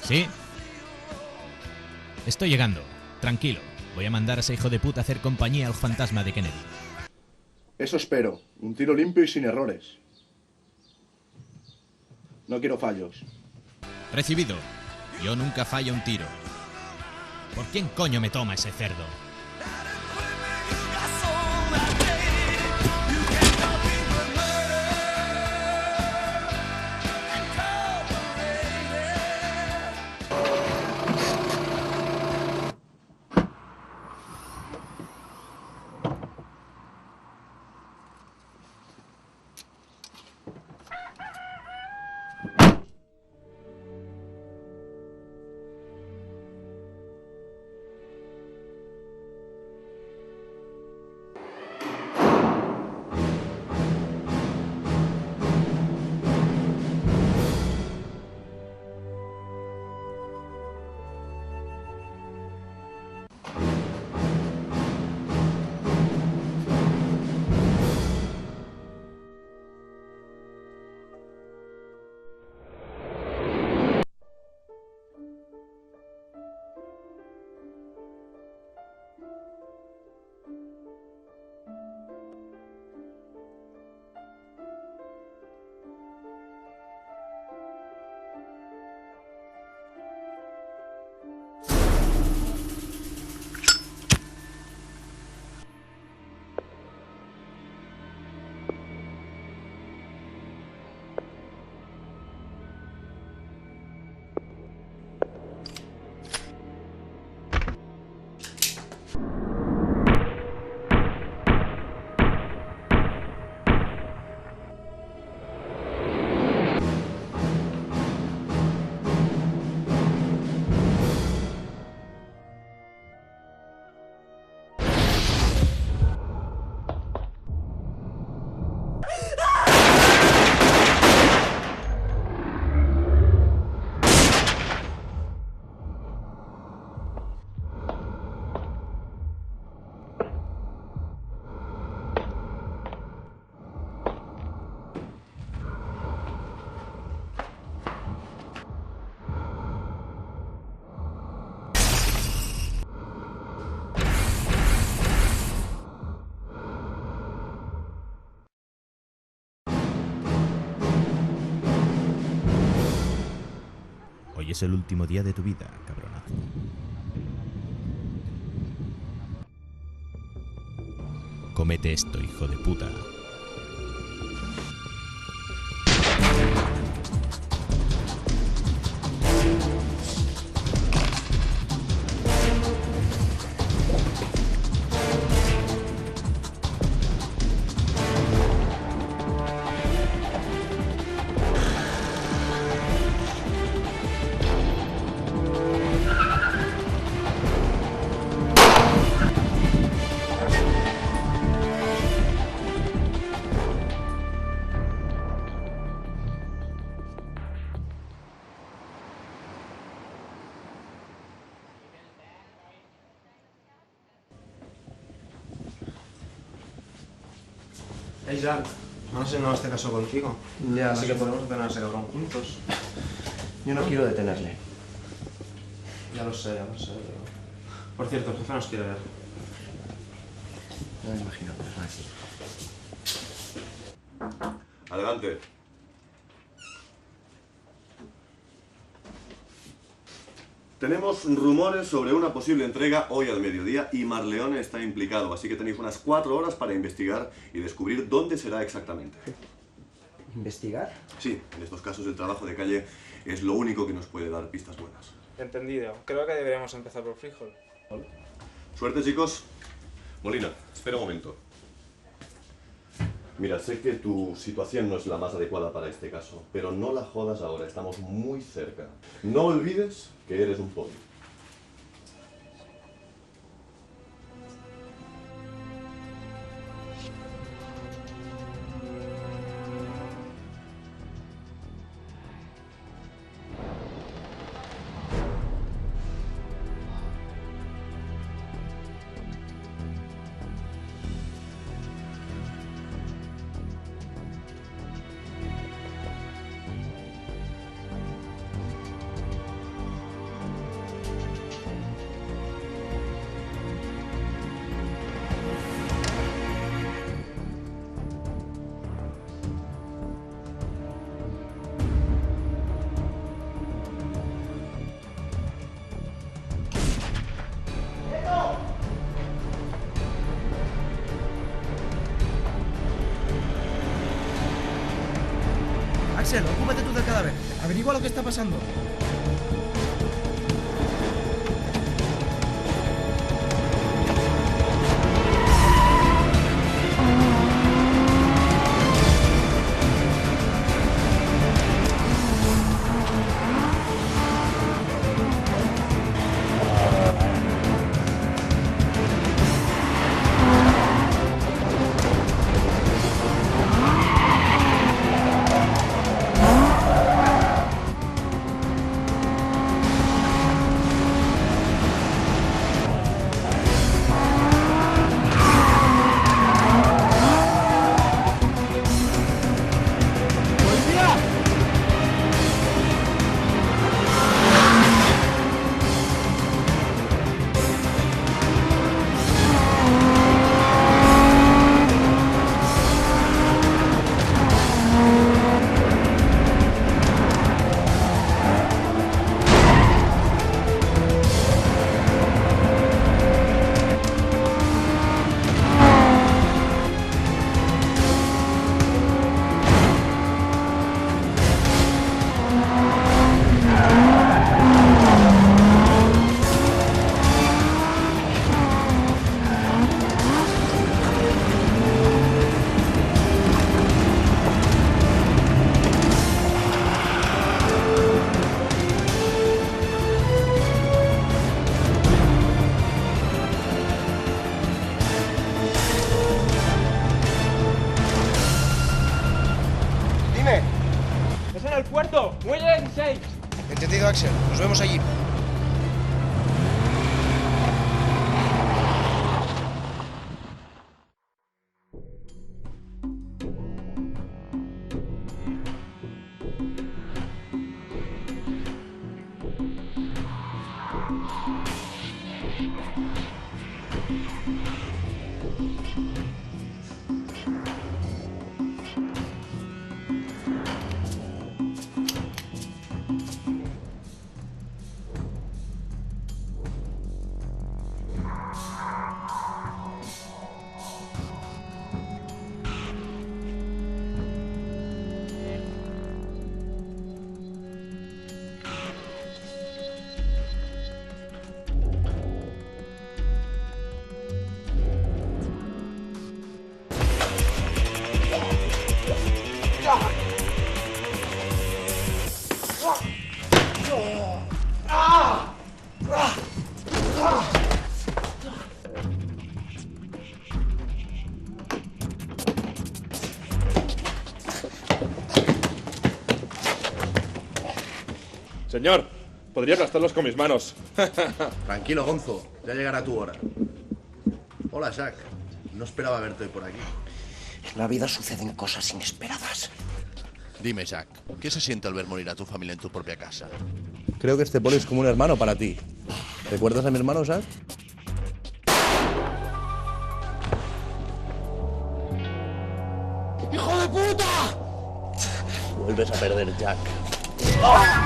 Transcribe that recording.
¿Sí? Estoy llegando. Tranquilo. Voy a mandar a ese hijo de puta a hacer compañía al fantasma de Kennedy. Eso espero. Un tiro limpio y sin errores. No quiero fallos. Recibido. Yo nunca fallo un tiro. ¿Por quién coño me toma ese cerdo? Hoy es el último día de tu vida, cabronazo. Comete esto, hijo de puta. Hey Jack, no sé, no este caso contigo. Ya, Así que podemos detener a ese cabrón juntos. Yo no quiero detenerle. Ya lo sé, pero... Por cierto, el jefe nos quiere ver. No me imagino, Adelante. Tenemos rumores sobre una posible entrega hoy al mediodía y Marleone está implicado, así que tenéis unas 4 horas para investigar y descubrir dónde será exactamente. ¿Investigar? Sí, en estos casos el trabajo de calle es lo único que nos puede dar pistas buenas. Entendido. Creo que deberíamos empezar por Frijol. Suerte, chicos. Molina, espera un momento. Mira, sé que tu situación no es la más adecuada para este caso, pero no la jodas ahora, estamos muy cerca. No olvides que eres un poli. Axel, ocúpate tú del cadáver. Averigua lo que está pasando. ¡Es en el puerto! ¡Muelle 16! Entendido, Axel. Nos vemos allí. Señor, podría aplastarlos con mis manos. Tranquilo, Gonzo. Ya llegará tu hora. Hola, Jack. No esperaba verte hoy por aquí. En la vida suceden cosas inesperadas. Dime, Jack, ¿qué se siente al ver morir a tu familia en tu propia casa? Creo que este poli es como un hermano para ti. ¿Recuerdas a mi hermano, Jack? ¡Hijo de puta! Vuelves a perder, Jack. ¡Ah!